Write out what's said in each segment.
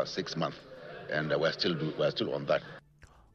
6 months, and we're still on that.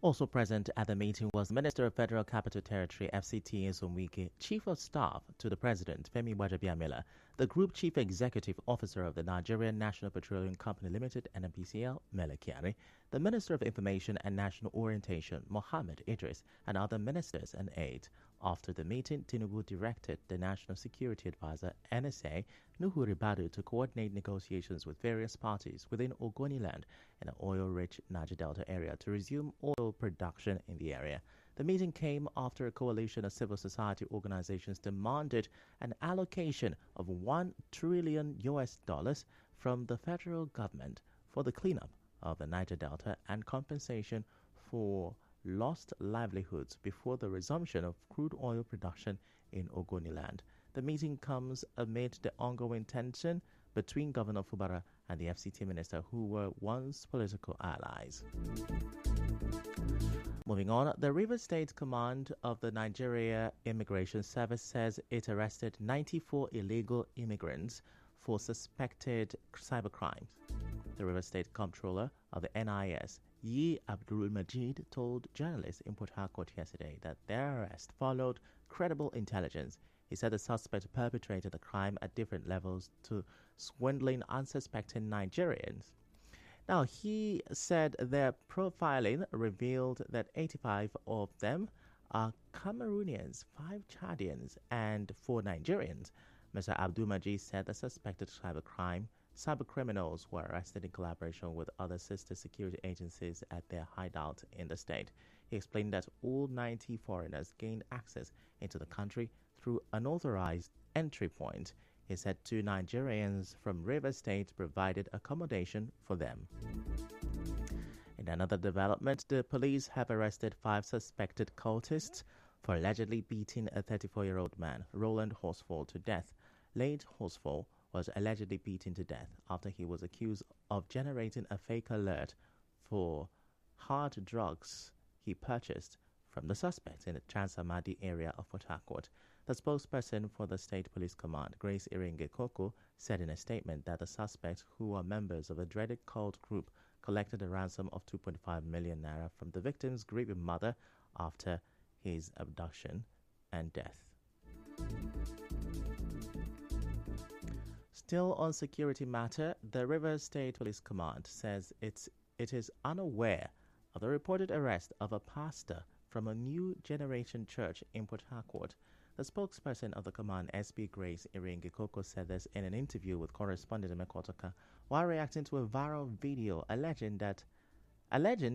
Also present at the meeting was Minister of Federal Capital Territory FCT Nzumwike, Chief of Staff to the President Femi Gbajabiamila, the Group Chief Executive Officer of the Nigerian National Petroleum Company Limited (NNPCL), Mele Kyari, the Minister of Information and National Orientation Mohammed Idris, and other ministers and aides. After the meeting, Tinubu directed the National Security Advisor (NSA) Nuhu Ribadu to coordinate negotiations with various parties within Ogoniland in the oil-rich Niger Delta area to resume oil production in the area. The meeting came after a coalition of civil society organizations demanded an allocation of $1 trillion from the federal government for the cleanup of the Niger Delta and compensation for lost livelihoods before the resumption of crude oil production in Ogoniland. The meeting comes amid the ongoing tension between Governor Fubara and the FCT minister, who were once political allies. Moving on, the Rivers State Command of the Nigeria Immigration Service says it arrested 94 illegal immigrants for suspected cybercrimes. The Rivers State Comptroller of the NIS, Yi Abdul Majid, told journalists in Port Harcourt yesterday that their arrest followed credible intelligence. He said the suspect perpetrated the crime at different levels to swindling unsuspecting Nigerians. Now, he said their profiling revealed that 85 of them are Cameroonians, 5 Chadians, and 4 Nigerians. Mr. Abdul Majid said the suspected cybercriminals were arrested in collaboration with other sister security agencies at their hideout in the state. He explained that all 90 foreigners gained access into the country through unauthorized entry point. He said 2 Nigerians from Rivers State provided accommodation for them. In another development, the police have arrested 5 suspected cultists for allegedly beating a 34-year-old man, Roland Horsfall, to death. Late Horsfall was allegedly beaten to death after he was accused of generating a fake alert for hard drugs he purchased from the suspect in the Transamadi area of Port Harcourt. The spokesperson for the State Police Command, Grace Iringekoko, said in a statement that the suspects, who are members of a dreaded cult group, collected a ransom of 2.5 million naira from the victim's grieving mother after his abduction and death. Still on security matter, the Rivers State Police Command says it is unaware of the reported arrest of a pastor from a New Generation church in Port Harcourt. The spokesperson of the command, SP Grace Iringekoko, said this in an interview with correspondent Mekotoka while reacting to a viral video alleging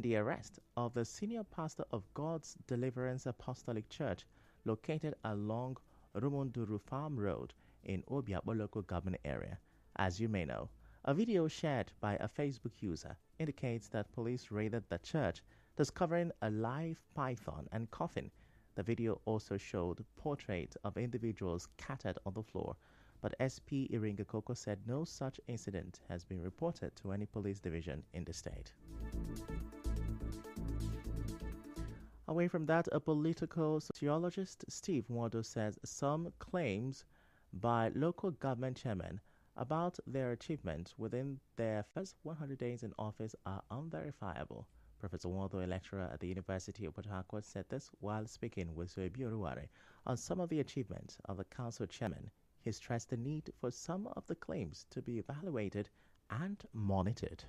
the arrest of the senior pastor of God's Deliverance Apostolic Church located along Rumunduru Farm Road in Obiabo local government area. As you may know, a video shared by a Facebook user indicates that police raided the church, discovering a live python and coffin. The video also showed portraits of individuals scattered on the floor, but SP Iringekoko said no such incident has been reported to any police division in the state. Away from that, a political sociologist, Steve Nwado, says some claims by local government chairmen about their achievements within their first 100 days in office are unverifiable. Professor Nwado, a lecturer at the University of Port Harcourt, said this while speaking with Soebi Oruware on some of the achievements of the council chairman. He stressed the need for some of the claims to be evaluated and monitored.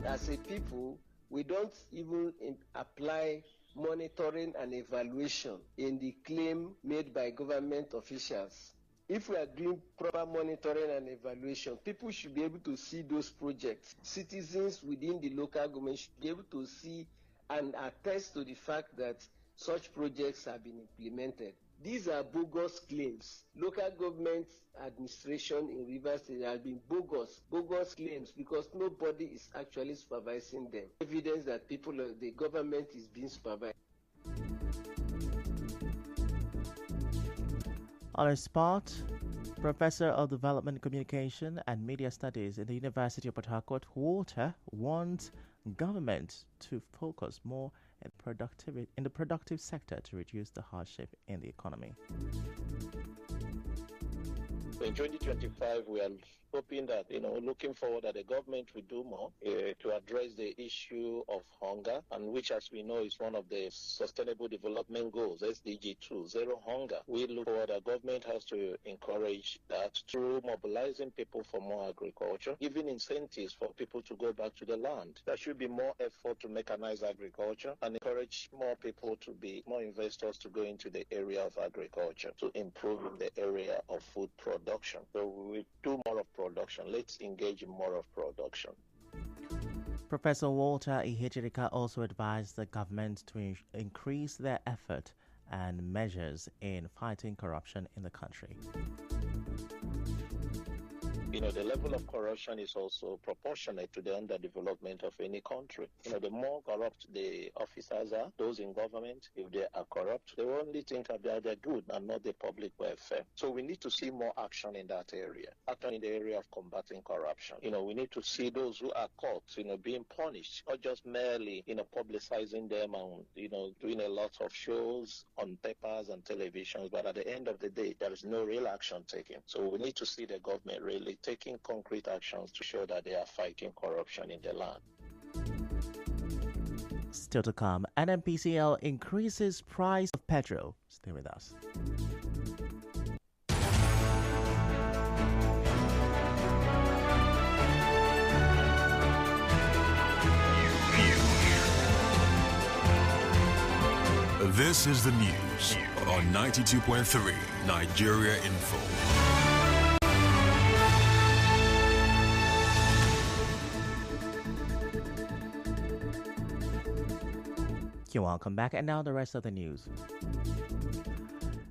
As a people, we don't even apply monitoring and evaluation in the claim made by government officials. If we are doing proper monitoring and evaluation, people should be able to see those projects. Citizens within the local government should be able to see and attest to the fact that such projects have been implemented. These are bogus claims. Local government administration in Rivers State has been bogus claims because nobody is actually supervising them. Evidence that the government is being supervised. On a spot, Professor of Development Communication and Media Studies in the University of Port Harcourt, Walter, wants government to focus more in the productive sector to reduce the hardship in the economy. In 2025, we are hoping that, looking forward that the government will do more to address the issue of hunger, and which, as we know, is one of the Sustainable Development Goals, SDG 2, zero hunger. We look forward that government has to encourage that through mobilizing people for more agriculture, giving incentives for people to go back to the land. There should be more effort to mechanize agriculture and encourage more people more investors to go into the area of agriculture to improve in the area of food production. So we do more of production. Let's engage in more of production. Professor Walter Ihejirika also advised the government to increase their effort and measures in fighting corruption in the country. The level of corruption is also proportionate to the underdevelopment of any country. The more corrupt the officers are, those in government, if they are corrupt, they only think about their good and not the public welfare. So we need to see more action in that area, action in the area of combating corruption. We need to see those who are caught, being punished, not just merely, publicizing them and, doing a lot of shows on papers and televisions, but at the end of the day, there is no real action taken. So we need to see the government really taking concrete actions to show that they are fighting corruption in the land. Still to come, NNPCL increases price of petrol. Stay with us. This is the news on 92.3 Nigeria Info. Welcome back, and now the rest of the news.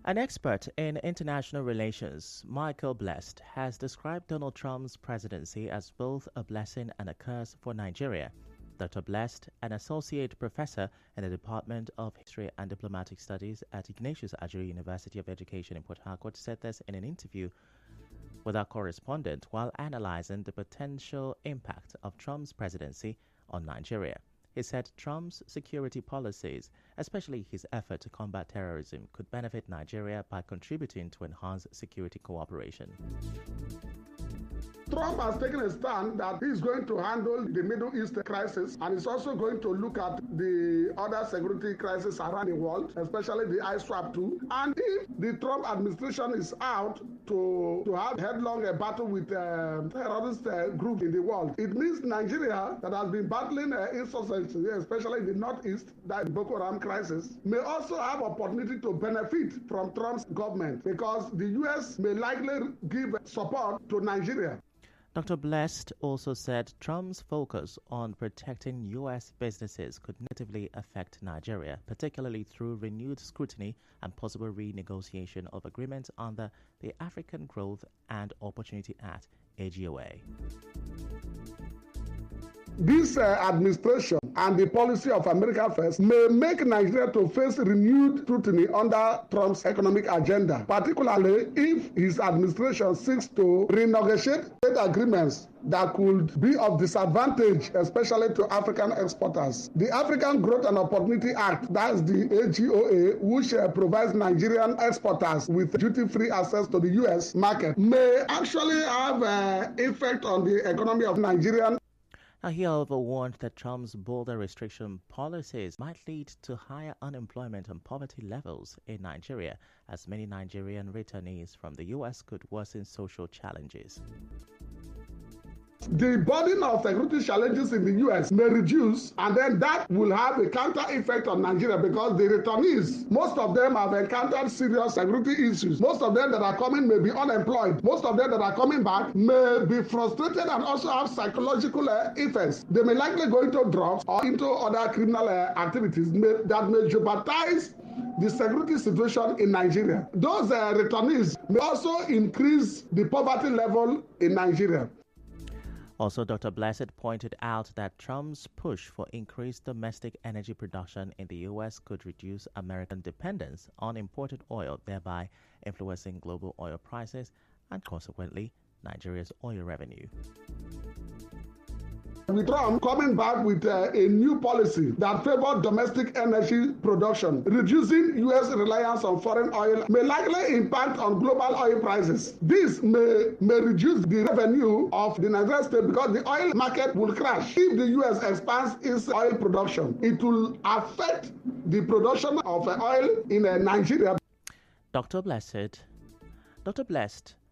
An expert in international relations, Michael Blest, has described Donald Trump's presidency as both a blessing and a curse for Nigeria. Dr. Blest, an associate professor in the Department of History and Diplomatic Studies at Ignatius Ajuri University of Education in Port Harcourt, said this in an interview with our correspondent while analyzing the potential impact of Trump's presidency on Nigeria. He said Trump's security policies, especially his effort to combat terrorism, could benefit Nigeria by contributing to enhance security cooperation. Trump has taken a stand that he's going to handle the Middle East crisis, and he's also going to look at the other security crises around the world, especially the ISWAP too. And if the Trump administration is out to have headlong a battle with terrorist groups in the world, it means Nigeria, that has been battling insurgency, especially in the Northeast, that Boko Haram crisis, may also have opportunity to benefit from Trump's government, because the U.S. may likely give support to Nigeria. Dr. Blest also said Trump's focus on protecting U.S. businesses could negatively affect Nigeria, particularly through renewed scrutiny and possible renegotiation of agreements under the African Growth and Opportunity Act, AGOA. This administration and the policy of America First may make Nigeria to face renewed scrutiny under Trump's economic agenda, particularly if his administration seeks to renegotiate trade agreements that could be of disadvantage, especially to African exporters. The African Growth and Opportunity Act, that's the AGOA, which provides Nigerian exporters with duty-free access to the U.S. market, may actually have an effect on the economy of Nigerian. Now, he however warned that Trump's bolder restriction policies might lead to higher unemployment and poverty levels in Nigeria, as many Nigerian returnees from the U.S. could worsen social challenges. The burden of security challenges in the U.S. may reduce, and then that will have a counter effect on Nigeria, because the returnees, most of them have encountered serious security issues. Most of them that are coming may be unemployed. Most of them that are coming back may be frustrated and also have psychological effects. They may likely go into drugs or into other criminal activities that may jeopardize the security situation in Nigeria. Those returnees may also increase the poverty level in Nigeria. Also, Dr. Blessed pointed out that Trump's push for increased domestic energy production in the U.S. could reduce American dependence on imported oil, thereby influencing global oil prices and consequently Nigeria's oil revenue. With Trump coming back with a new policy that favors domestic energy production, reducing U.S. reliance on foreign oil may likely impact on global oil prices. This may reduce the revenue of the Nigerian state because the oil market will crash. If the U.S. expands its oil production, it will affect the production of oil in Nigeria. Dr. Blessed,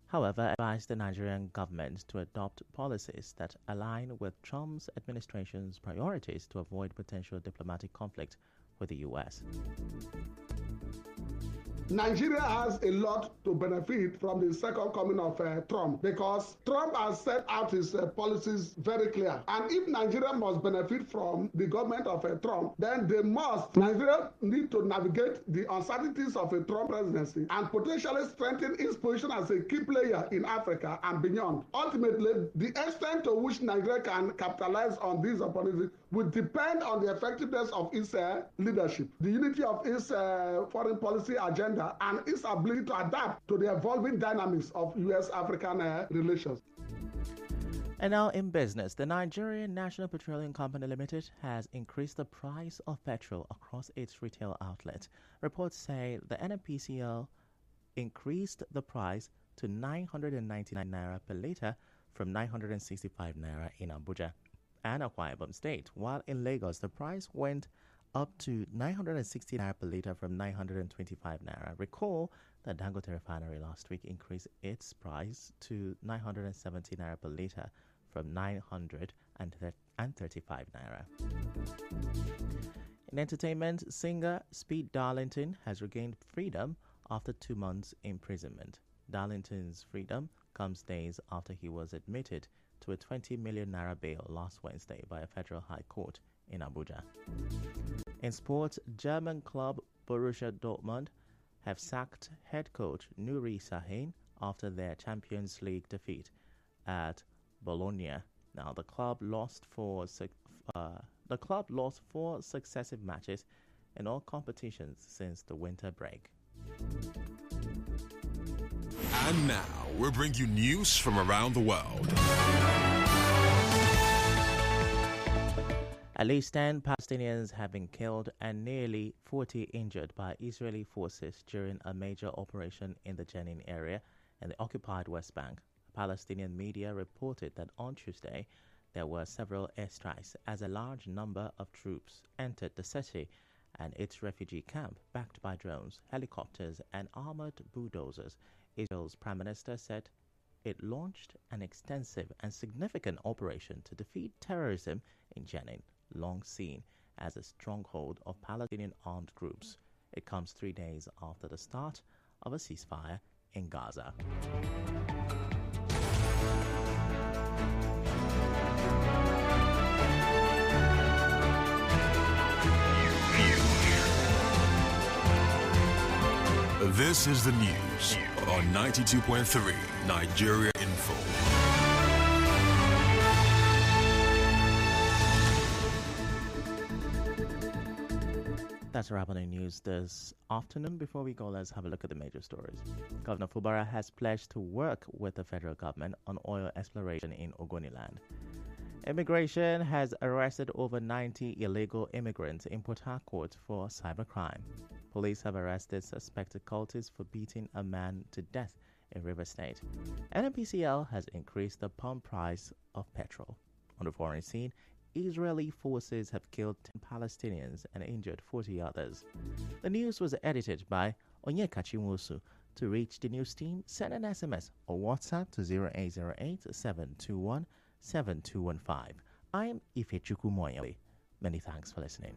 however, advised the Nigerian government to adopt policies that align with Trump's administration's priorities to avoid potential diplomatic conflict with the U.S. Nigeria has a lot to benefit from the second coming of Trump because Trump has set out his policies very clear. And if Nigeria must benefit from the government of Trump, then Nigeria need to navigate the uncertainties of a Trump presidency and potentially strengthen its position as a key player in Africa and beyond. Ultimately, the extent to which Nigeria can capitalize on these opportunities will depend on the effectiveness of its leadership, the unity of its foreign policy agenda, and its ability to adapt to the evolving dynamics of U.S.-African relations. And now in business, the Nigerian National Petroleum Company Limited has increased the price of petrol across its retail outlets. Reports say the NNPCL increased the price to 999 naira per litre from 965 naira in Abuja and Akwa Ibom State, while in Lagos the price went up to 960 naira per litre from 925 naira. Recall that Dangote Refinery last week increased its price to 970 naira per litre from 935 naira. In entertainment, singer Speed Darlington has regained freedom after 2 months imprisonment. Darlington's freedom comes days after he was admitted to a 20 million naira bail last Wednesday by a federal high court in Abuja. In sports, German club Borussia Dortmund have sacked head coach Nuri Sahin after their Champions League defeat at Bologna. Now, the club lost four successive matches in all competitions since the winter break. And now, we'll bring you news from around the world. At least 10 Palestinians have been killed and nearly 40 injured by Israeli forces during a major operation in the Jenin area in the occupied West Bank. Palestinian media reported that on Tuesday there were several airstrikes as a large number of troops entered the city and its refugee camp, backed by drones, helicopters, and armored bulldozers. Israel's Prime Minister said it launched an extensive and significant operation to defeat terrorism in Jenin, long seen as a stronghold of Palestinian armed groups. It comes 3 days after the start of a ceasefire in Gaza. This is the news on 92.3 Nigeria Info. That's a wrap on the news this afternoon. Before we go, let's have a look at the major stories. Governor Fubara has pledged to work with the federal government on oil exploration in Ogoniland. Immigration has arrested over 90 illegal immigrants in Port Harcourt for cybercrime. Police have arrested suspected cultists for beating a man to death in River State. NNPCL has increased the pump price of petrol. On the foreign scene, Israeli forces have killed 10 Palestinians and injured 40 others. The news was edited by Onyeka Chinwosu. To reach the news team, send an SMS or WhatsApp to 0808-721-7215. I'm Ifechukwu Moyole. Many thanks for listening.